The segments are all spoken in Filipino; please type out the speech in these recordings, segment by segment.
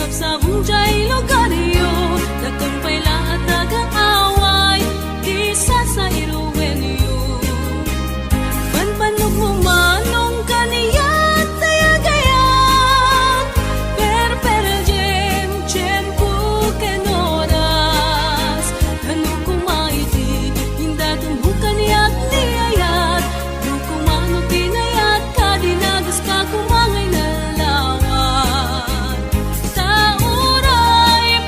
sabsabong jay lugaryo, dakong payla at nag-aaway, di sa iruwenyo. Panpanog mo manong kaniyat tayagayat, per jem tiyempo kenoras, ano kumaiti, hinda tumbukan niya't niyayat, no kumano tinayat, kadinagas ka kumangay na lawat. Tauray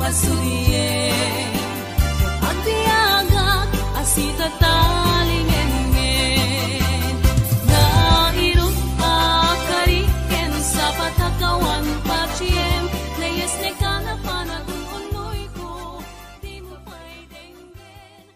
pasurien agbiagak asita talingen nairut akariken sa patakawan pachiem layas ne kana panatun unoy ko di mo pwedeng din.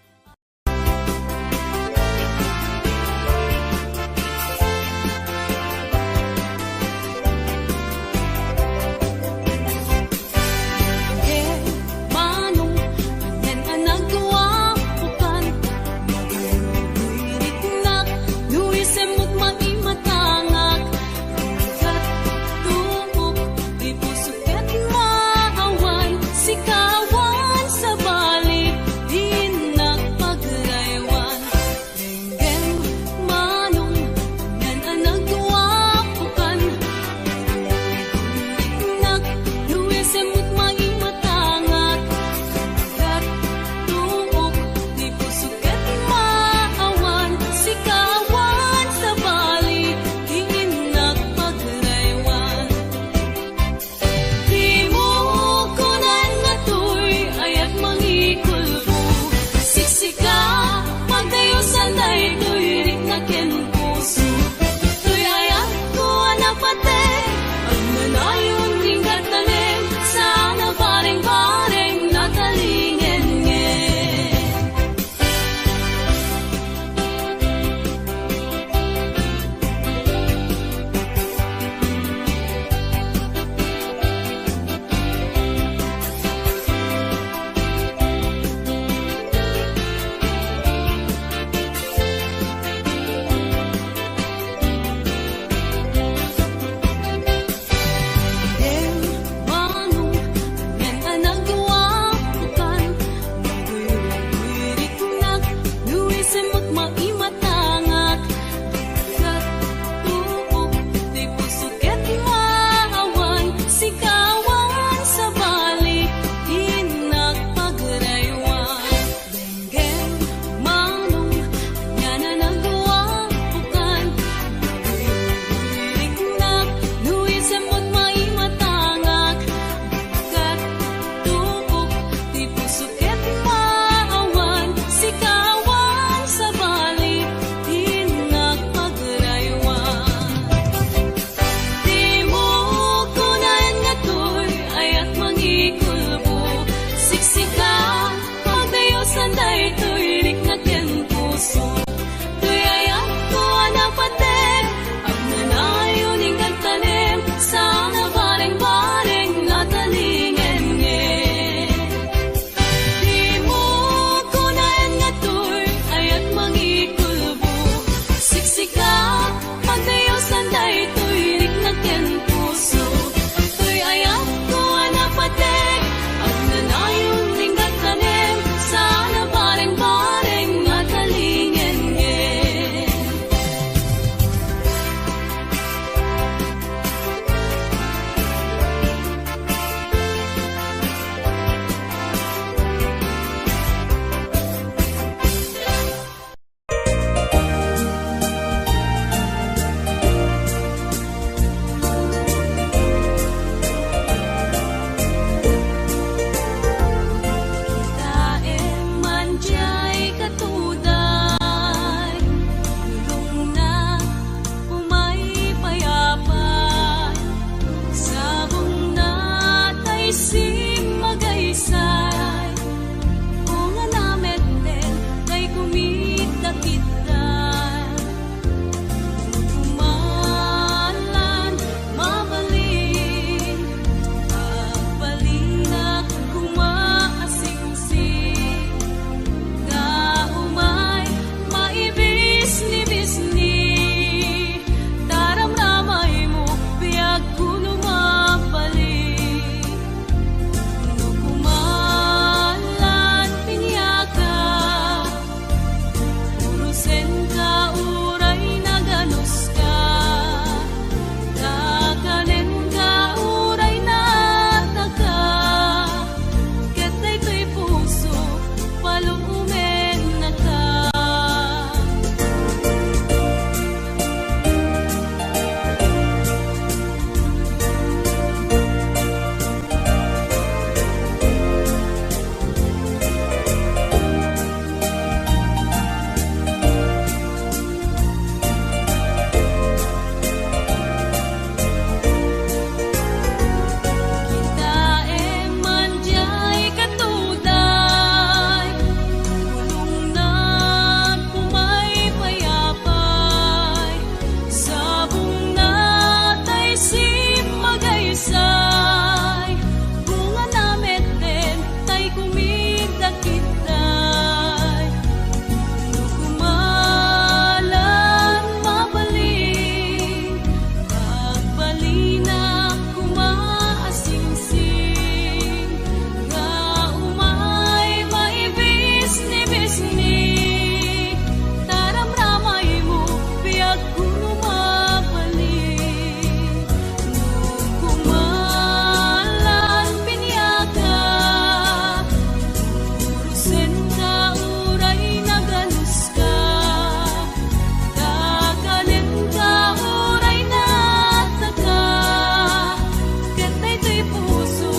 daytoy puso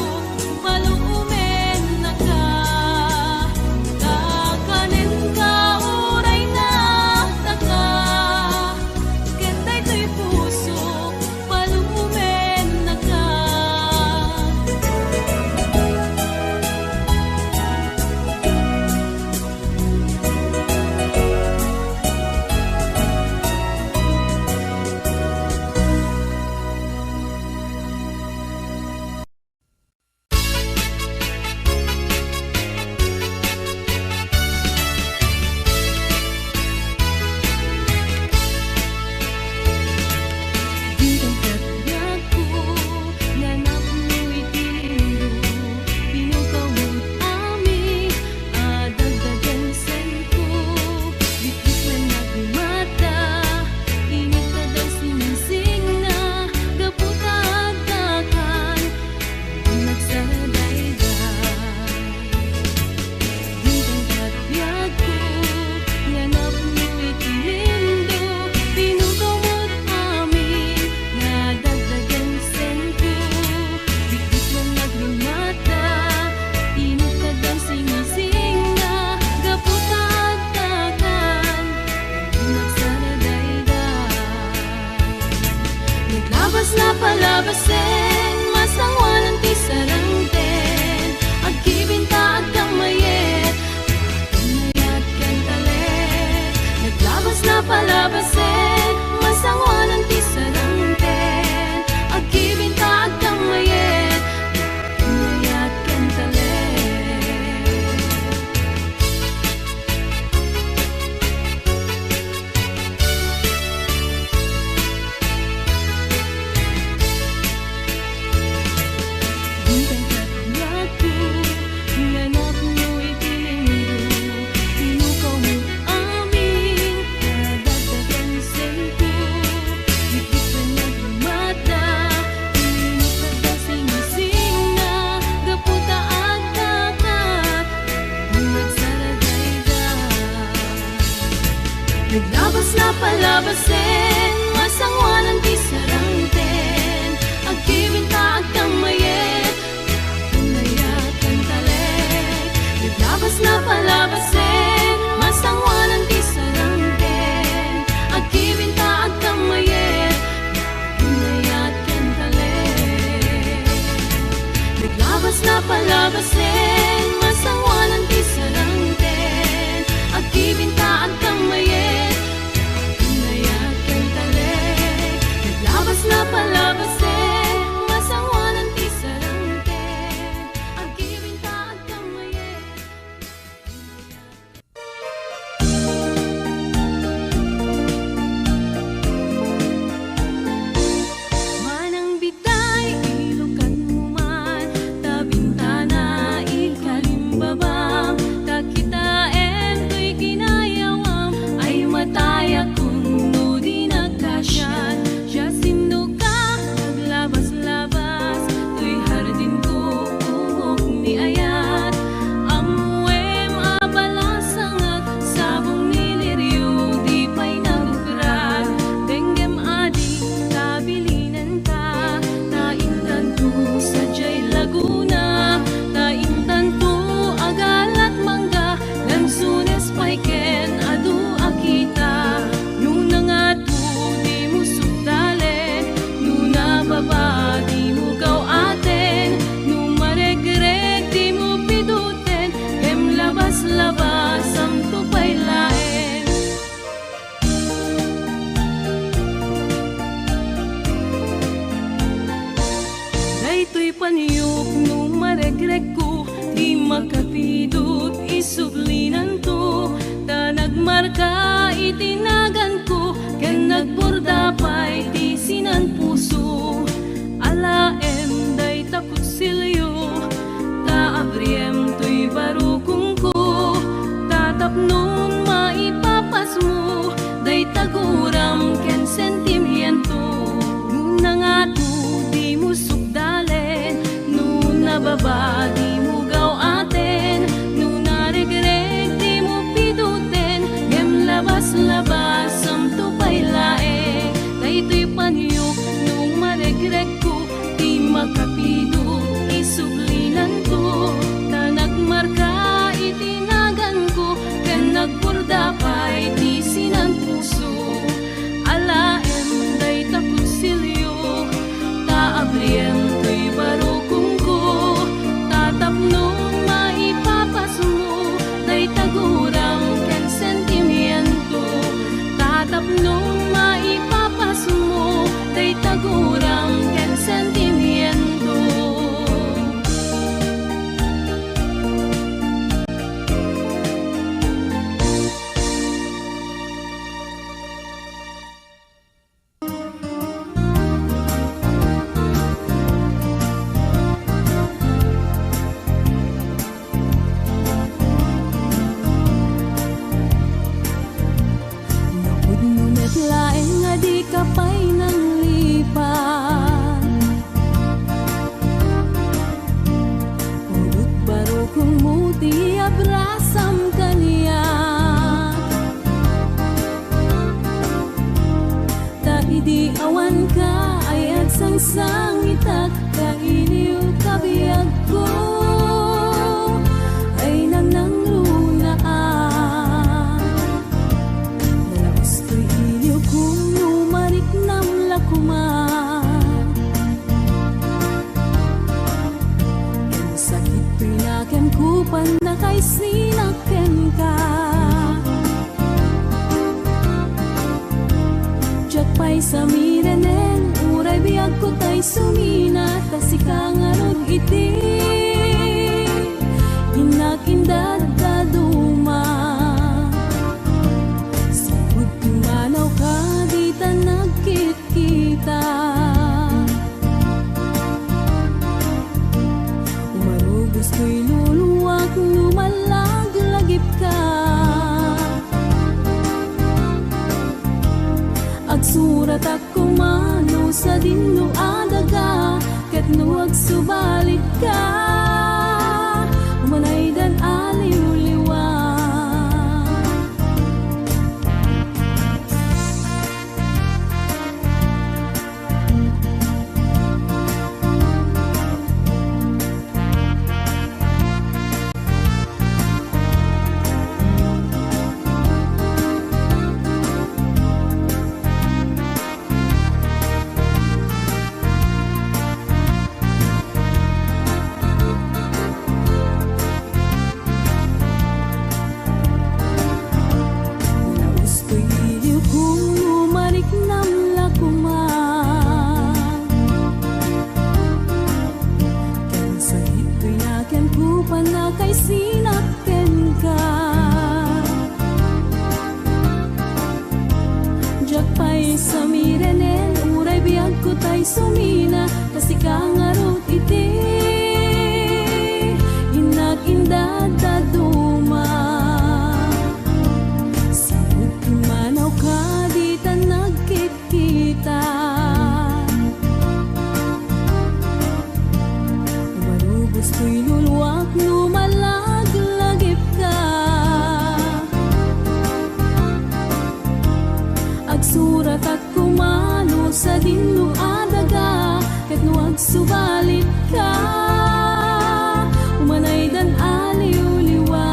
palumen na ka. Kakanin ka uray na taka. Ket daytoy puso palumen na ka. Ditang katbiag ko, nanap mo'y tinindo. Pinukaw mo't amin, adagdagan sen ko. Bitbit na nagmata, init na daw sinising na. Gaputagdakan, nagsaradayday. Ditang katbiag ko, nanap mo'y tinindo. Pinukaw mo't amin, nadagdagan sen ko. Bitbit na nagmata, init na daw sinising na. Gaputagdakan, nagsaradayday. Naglabas na palabasin, masangwanan ti sarangten. Agkibinta agkamayet, mayat ken talet. Naglabas na palabasin, masangwanan ti sarangten. Agkibinta agkamayet, mayat ken talet. Ditang katbiag ko, nanap mo'y tinindo. Pinukaw mo't amin, nadagdagan sen ko. Bitbit na nagmata, init na daw sinising na. Gaputagdakan, nagsaradayday. Naglabas na palabasin, masangwanan ti sarangten. Agkibinta agkamayet, mayat ken talet. Naglabas na palabasin, masangwanan ti sarangten. Agkibinta agkamayet, mayat ken talet. Naglabas na palabasin, masangwanan ti sarangten. Agkibinta agkamayet, mayat ken talet. Naglabas na palabasin, masangwanan ti sarangten. Agkibinta agkamayet. Manang bitay, ilukan mo man, tabintana, ikalimbabang. Takitaen ko'y ginayawam, ay mataya kung no di nagkasyan. Siya sindo ka, naglabas-labas, to'y hardin ko, umok ni ayat. Amuem abalasangak, sabong niliryo, di pa'y nagugrat. Denggem adi, kabilinan ka, taintan to, sadya'y Laguna. Taintan to, agalat mangga, lansunes paiken, adu akita. Nuna nga to, di mo sukdalen, nuna baba, di mo gaw aten. Numaregreg, di mo piduten, em labas-labas, am tupay laen. Daytoy paniyok, numaregreg ko, di makapidot, isublinan to. Ta nagmarka, itinagan ko, ken nagborda pa'y ti sinan puso. Alaem, day takot silyo, ta abriem to'y barukong ko. Tatapnon maipapas mo, day taguram ken sentimiento. Nuna nga to, di mo sukdalen, nuna baba, di mo gaw aten. Nuna regreg, di mo piduten, gem labas-labas, am tupay laeng. Daytoy paniyok, nung maregreg ko, di makapido. kupan na kay sinaken ka. Jak pa'y sa mirenen, uray biyag ko tay sumina, tasikang arog iti, inakindad daduma. Sabud tumanaw ka, di ta nagkit-kita. Umarugos ko'y luluwak, lumalag-lagip ka. Agsurat ako mano sa dinno adaga, ket nuwag subalit ka, umanay dan aliw-liwa. Sumina, kasi kangarot iti, inakindad daduma. Sabot kumanaw ka, di ta nagkit-kita. Umarubos ko'y luluwak, lumalag-lagip ka. Agsurat at kumano sa dinlo adaga, ket nuwag subalit ka, umanay dan aliw-liwa.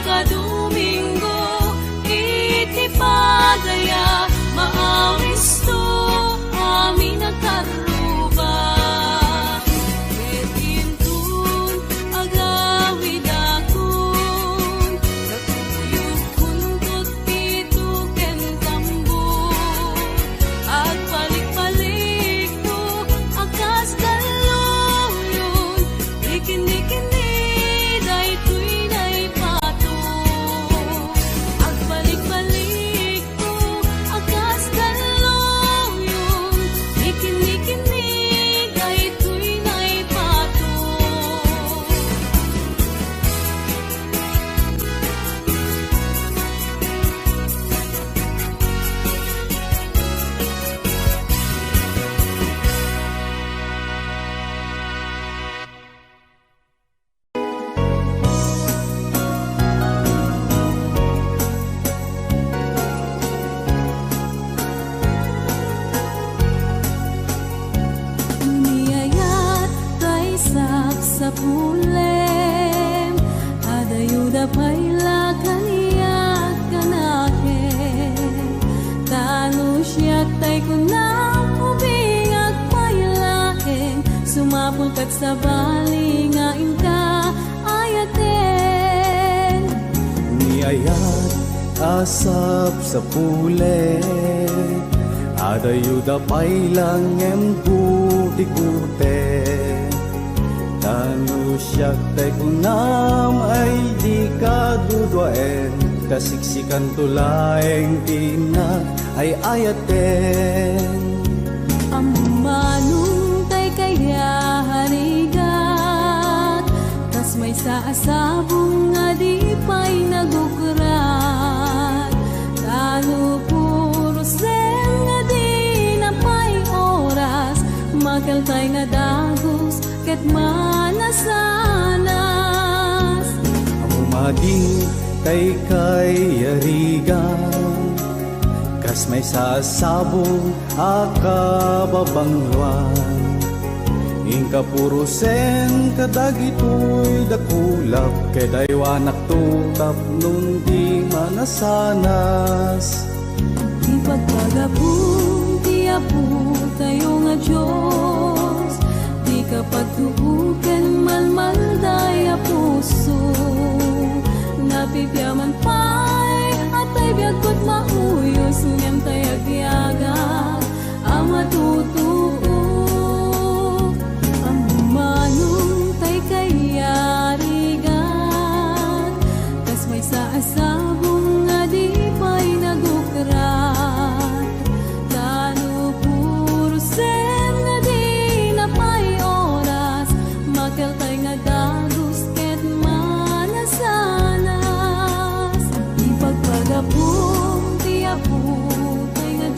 kadomingo iti padaya maawis to amin nakaruba ket intun agawid akon kakuyog kuntot pito ken tambo agpalik-palik to akas daluyon ikini-kini daytoy naipato agbalik-balik to akas daluyon ikini-kini daytoy naipato Niyayat tay sa pulem adayuda payla kaniyak kanaken talo siyak tay kunang ubingag paylaken sumapulkat sa bali nga inka ayaten Niyayat asap sa pule adayuda pailang emputi-kute tanu siyak tay kunam ay di kadudwaen kasiksikan tulaeng tina ay ayaten Amanong tay kaya harigat tas may saasabong nga di pa'y nagukurat talo puro sen nga di na pa'y oras magaltay nga dagos ket manasanas Amumading kay yarigan kas may sasabong akababangluan Ingka purusen kadagitoy dakulap kedaywanak tutap nun di manasanas Di pagpagapong ti apo tayo nga Diyos Di kapag tubukan malmalday a puso Napipyaman pa'y at ay biyagkot mauyos Ngem tay agyaga ang matutuo Ang manong tay kayarigan Kas may saasabong nga di pa'y nagukrat Tano puro sen nga di na pa'y oras Makaltay nga dagos ket manasanas Di pagpagapong ti apo tay nga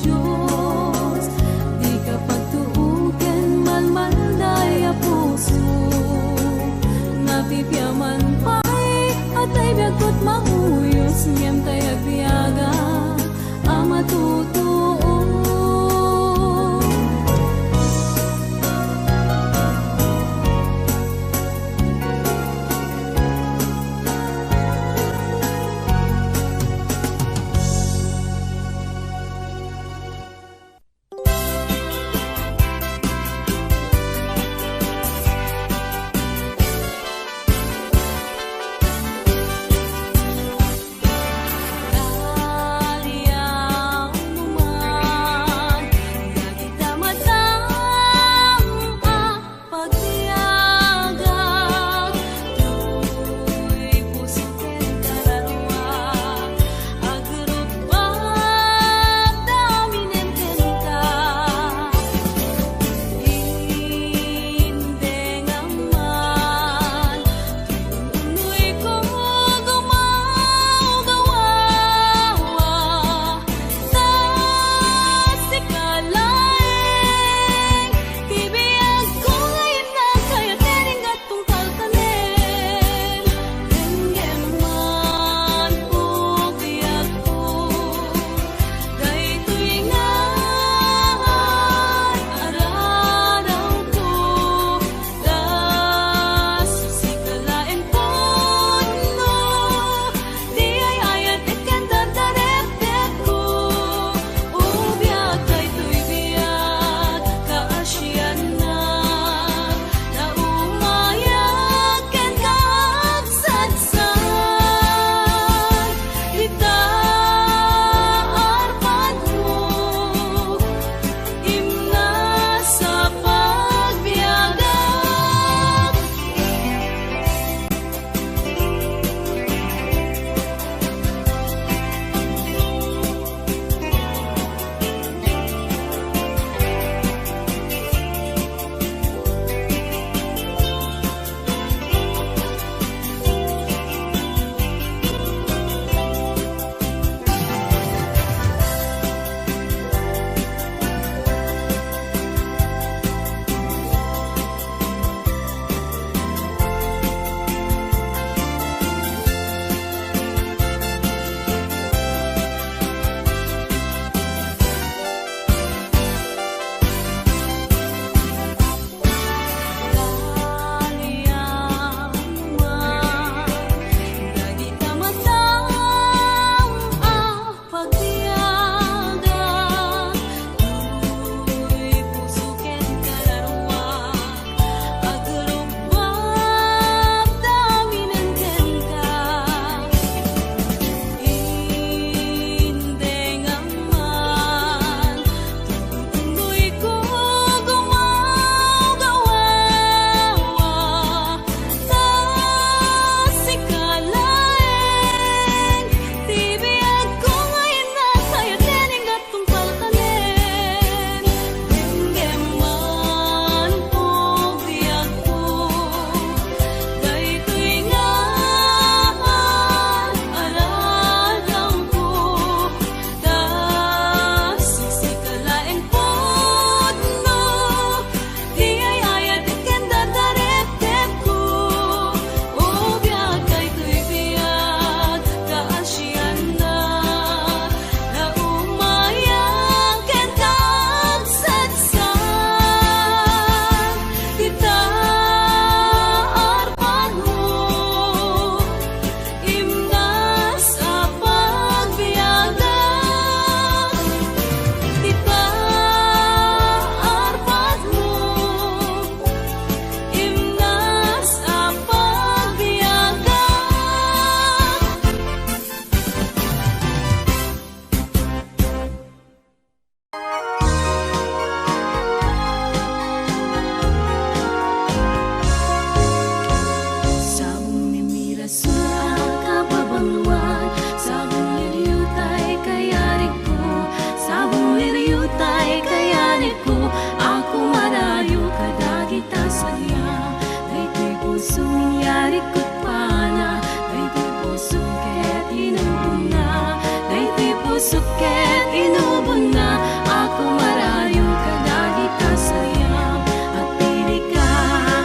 pusok ket inubon na ako marayo kadagi kasayam at pili ka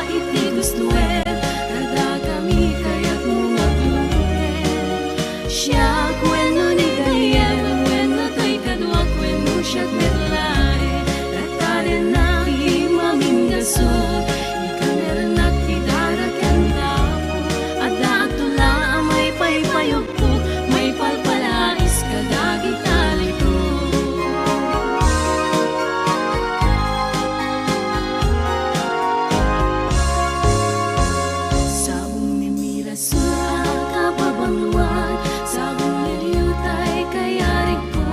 iti gustuet kada kami kaya't mungagluet siya kweno ni gayem wenno to'y kadwak wenno siya't medlay rataren na imaminggasot ikaner nakidarakan dako at datula may paypayugpo may palpalais kadagi taliko sabong ni Mirasura kapabangluan sabong liryutay kayarik ko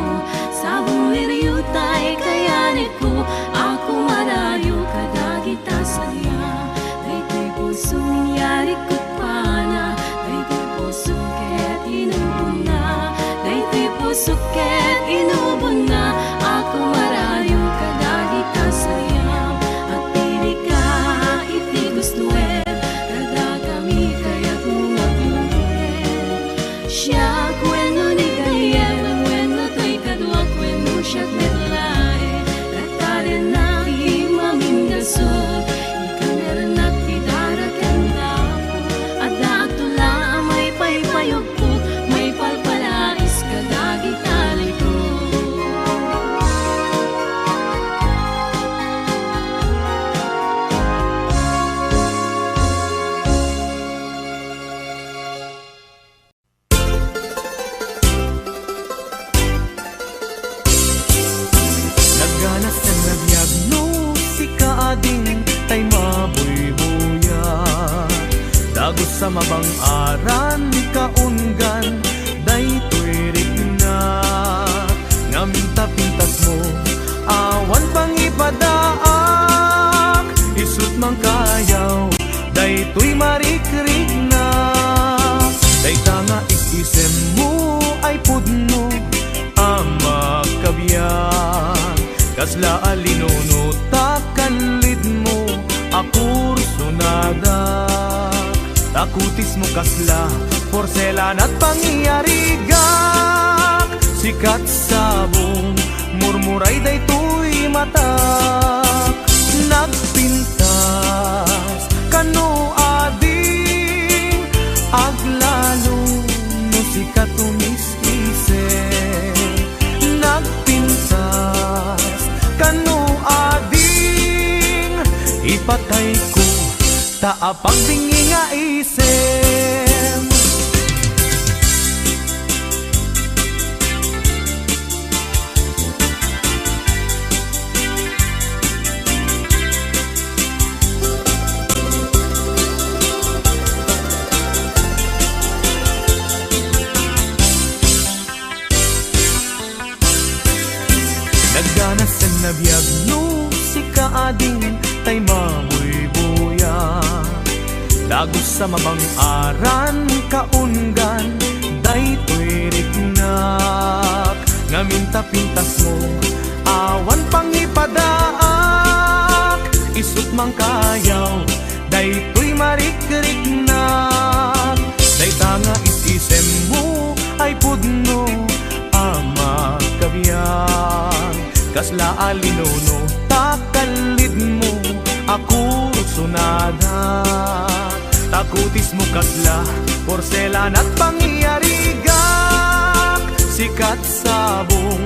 sabong liryutay kayarik ko ako marayo kadagi tasaya daytoy puso ningyari ko't pana daytoy puso ket inubon na daytoy puso ket inubon na ako marayo kadagi tasaya at pili ka iti gustuet kada kami kaya't mungagluet siya kweno ni gayem wenno to'y kadwak wenno siya't medlay rataren na imaminggasot ikaner nakidarakan dako at datula may paypayugpo may palpalais kadagi taliko Nagganas ng nagbiagno si kaading tay mabuybuya dagos sa mabang aran kaunggan daytoy rigna ngaminta pintas mo awan pang ipadaak isut mang kayaw daytoy marikrig na dayta nga isisem mo ay pudno ama kabiyan kasla alinono takanlid mo akur sunada takutis mo kasla porselan at pangyarigak sikat sabong murmuray daytoy matak nagpintas kano ading aglalo no sikat tumis-isen nagpintas kano ading ipatay ko taapang bingi nga isem nagganas ang nabiyagno si kaading tay mabuybuya dagos sa mabang aran kaunggan daytoy rignak ngaminta pintas mo awan pang ipadaak isut mang kayaw daytoy marikrignak dayta nga isisem mo ay pudno ama kabiyan kasla alinono takalid mo ako sunada takutis mo kasla porselan at pangyarigak sikat sabong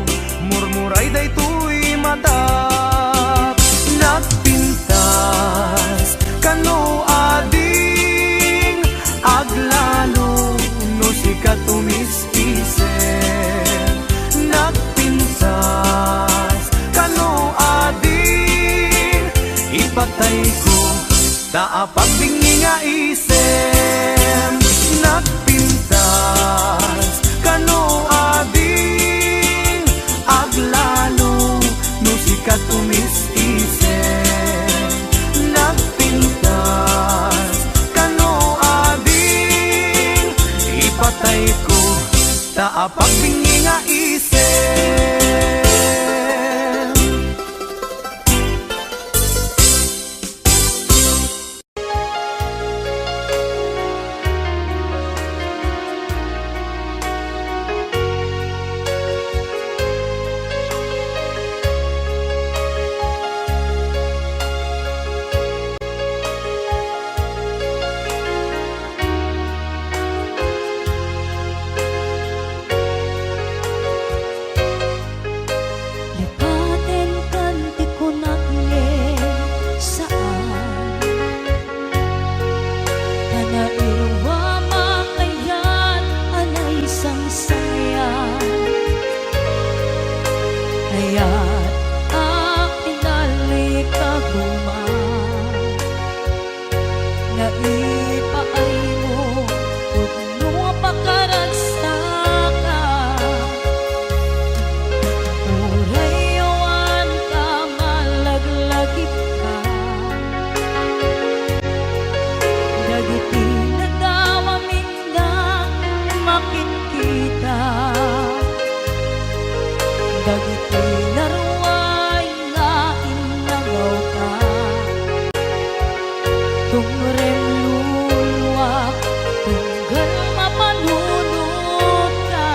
murmuray daytoy matak nagpintas kano ading aglalo no sikat tumis-isen nagpintas kano ading ipatay ko taapag bingi nga isem nagpintas kano ading aglalo no sikat tumis-isen nagpintas kano ading ipatay ko taapag bingi nga isem kita. Dagiti laruay nga inagaw ka, tungrem luluwak, tunggal mapanunod ka.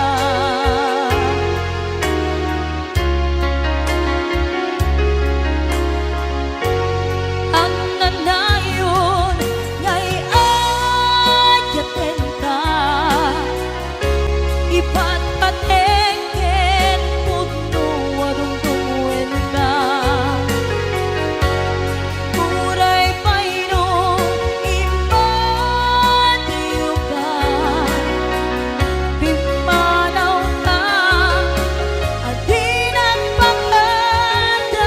Ang nanayon nga'y adyaten ka, ipatpatengken pudno warungtuen ka. Uray payno imadiyo ka, pimanaw ka, adinang pagkadang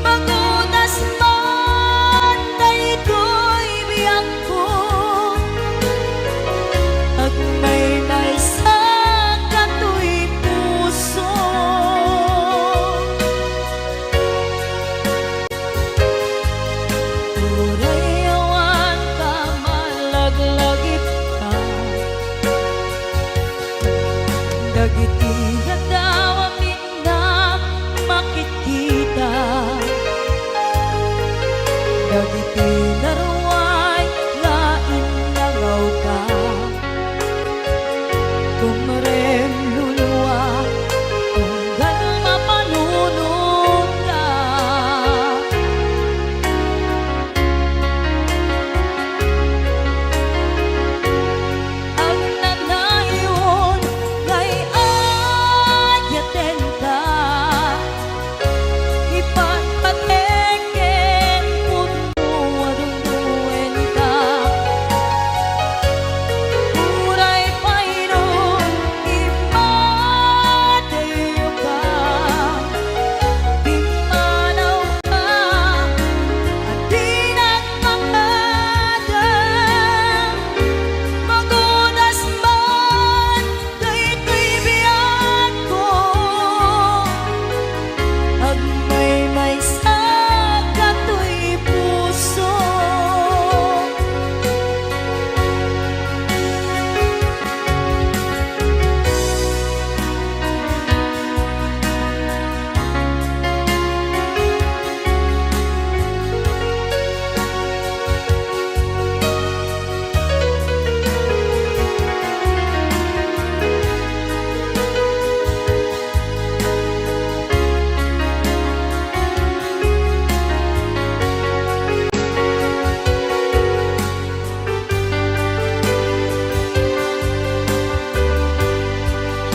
magunas man daytoy biyang ko. Agmay-may sa kato'y puso, uray awan ka malaglagip ka. Dagiti gadaw amin na makikita, dagiti laruay nga inagaw ka, tumrem luluwa, tunggal mapanunod ka. Ang nanayon nga'y adyaten ka, ipatpatengken pudno warungtuen ka. Uray payno imadiyo ka, pimanaw ka, adinang pagkadang magunas man daytoy biyang ko. Agmay-may sa kato'y puso,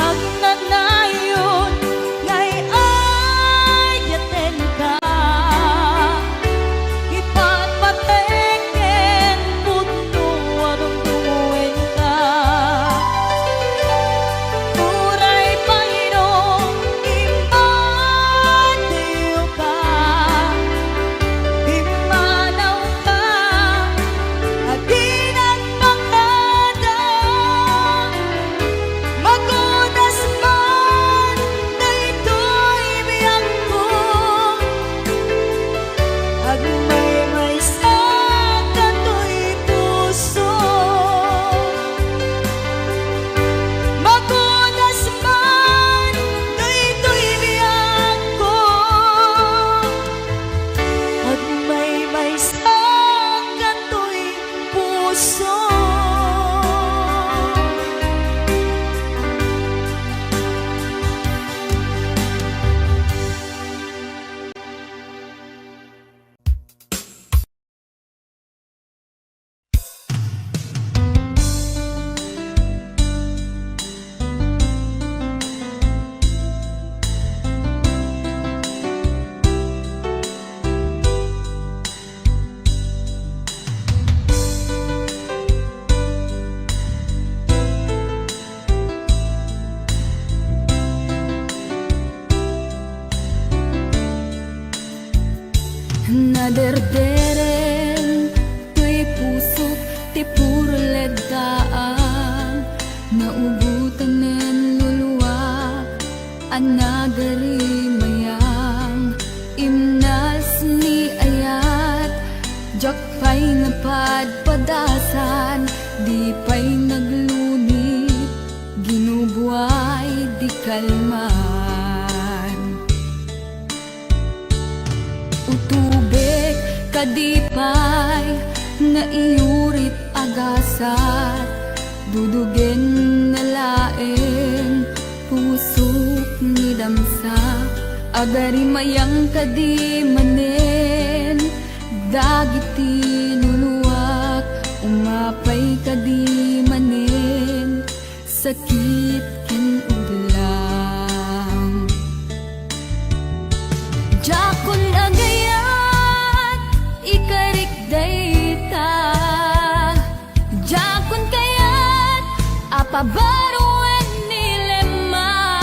ang nanayon nga'y adyaten ka, ipatpatengken pudno warungtuen ka. Uray payno imadiyo ka, pimanaw ka, adinang pagkadang magunas man daytoy biyang ko. Agmay-may sa kato'y puso, magunas man daytoy biyang ko. Agmay-may sa kato'y puso. Naderderen tuy pusok ti puro ledaan, naubutan nen luluwa anagari mayang imnas ni ayat jak pay napadpadasan di pay nagluni iurit agasat, dudugen na laeng pusok ni damsa, agari mayang kadi manen, dagiti luluwak, umapay kadi manen, sakit ken udlang. Jakon agayat, ikarik dayta, jakon kayat, apabaruan nilema,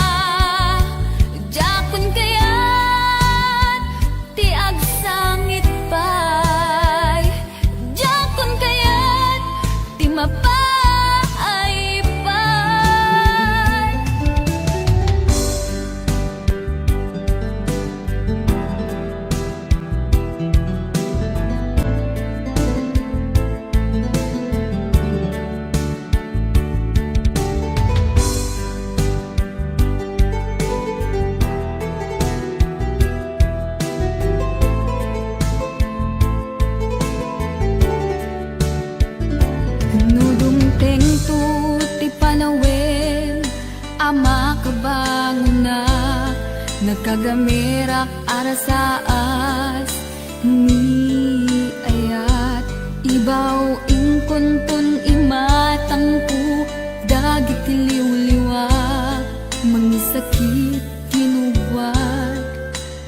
jakon kayat, ti agsangit pay, jakon kayat, ti mapay pay. Nudumteng tu ti panawen, ama kabanguna, nagkagamirak arasaas, ni ayat, ibaw ingkuntun imatangku, dagiti liwliwak, mangisakit kinubwat,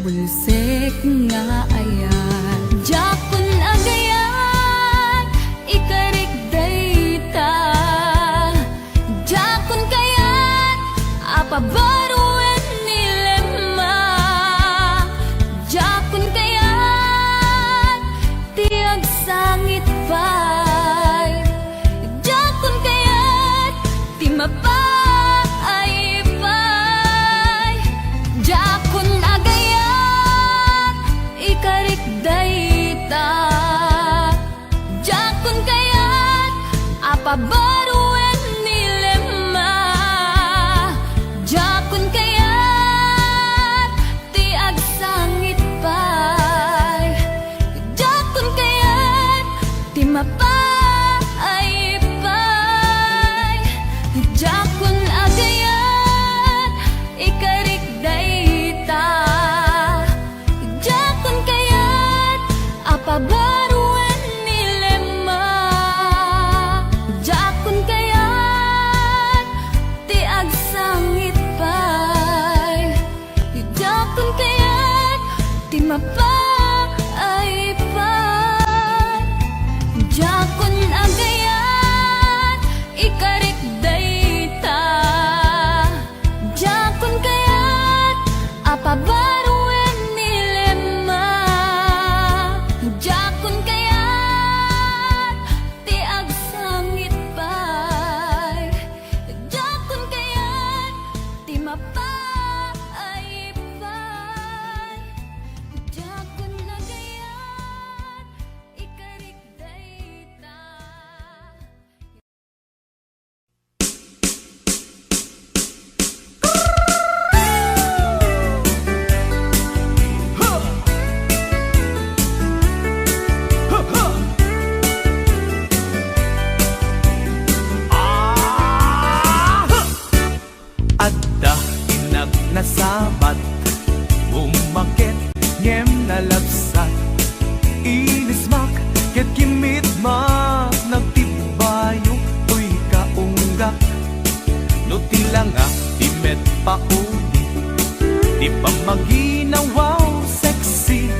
bulusek nga ayat. Jakon agayat, ikarik dayta, jakon kayat, apabaruan nilema, jakon kayat, ti agsangit pay, jakon kayat, ti mapay pay. Jakon agayat, ikarik dayta, jakon kayat, apabaruan nilema, jakon kayat, ti agsangit pay, jakon kayat, ti mapay pay. Jakon agayat, ikarik dayta, jakon kayat, apabaruan nilema, jakon kayat, ti agsangit pay, jakon kayat, ti mapay pay. Jakon agayat, ikarik dayta, jakon kayat, apabaruan nilema, jakon kayat, ti agsangit pay, jakon kayat, ti mapay pay. Jakon agayat, ikarik dayta. Adda inag nasabat, bumakit ngem nalabsat, inismak ket kimitmak, nagtibayo tuy kaunggak, no tilanga timet paudi, di pamaginawaw sexy,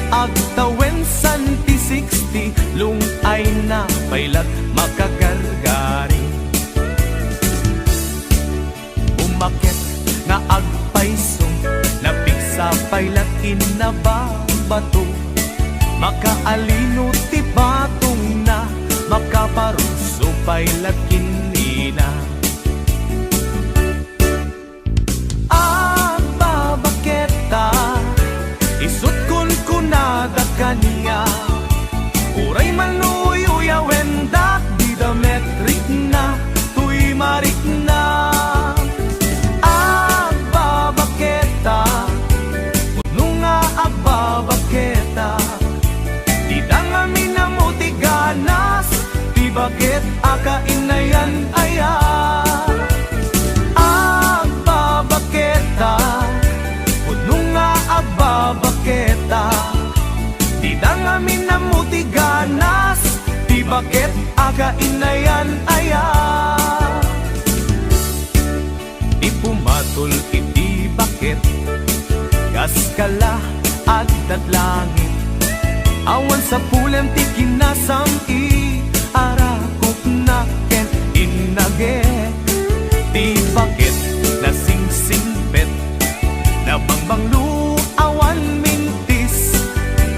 agtawen santi 60, lungay na pailat makagargari. Umakit nga agpaiso, napiksa pailat inababato, makaalino ti batong na, makaparuso pailat kinina. Babaketa, isut kun kunada kaniya, uray maluyo wendak di dametrik na, tuy marik na. Babaketa, puno nga babaketa, di dangami na mo tigana. akainayan aya. Di pumatol iti bakit, gas kala agdat langit. Awan sa pulem ti kinasam i arakop na ken inage. Di bakit nasingsingpet, nabangbang lu awan mintis.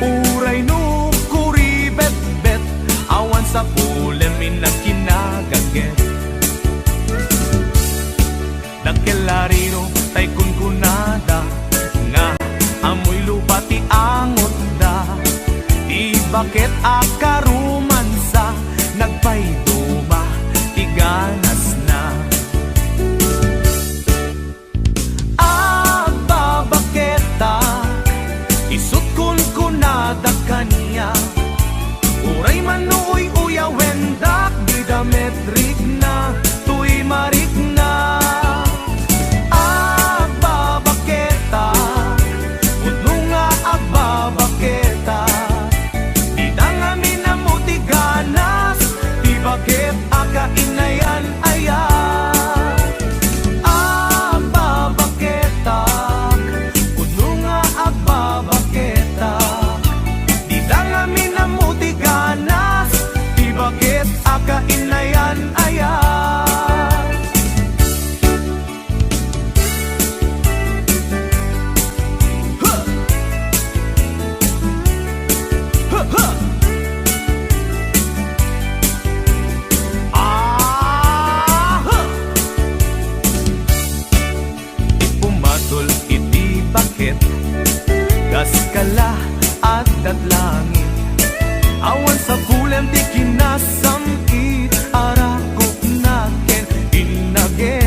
Uray no kuribet-bet, awan sa pulem inakinagaget. Nagkelariro tay kunkunada, nga amoy lupa ti angot da. Di bakit akarumansa, nagpayduma ti ganas na. Agbabaketa, isut kunkunada kanya. Uray man uy uyawendak, di dametrik na, tuy marik na. Agbabaketa, udno nga agbabaketa. Di dangami na mo ti ganas, di bakit akainayan aya. Agbabaketak, udno nga agbabaketak. Di dangami na mo ti ganas, di bakit akainayan aya. Huh! Huh, huh! Ipumatol iti bakit, gas kala agdat langit. Awan sa pulem ti kinasam it arakop na ken inage.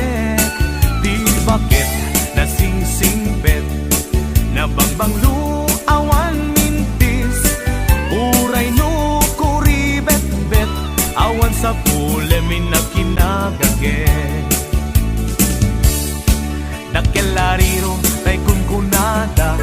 Di bakit nasingsingpet, nabangbang lu awan mintis. Uray no kuribet-bet, awan sa pulem inakinagaget. Nagkelariro tay kunkunada,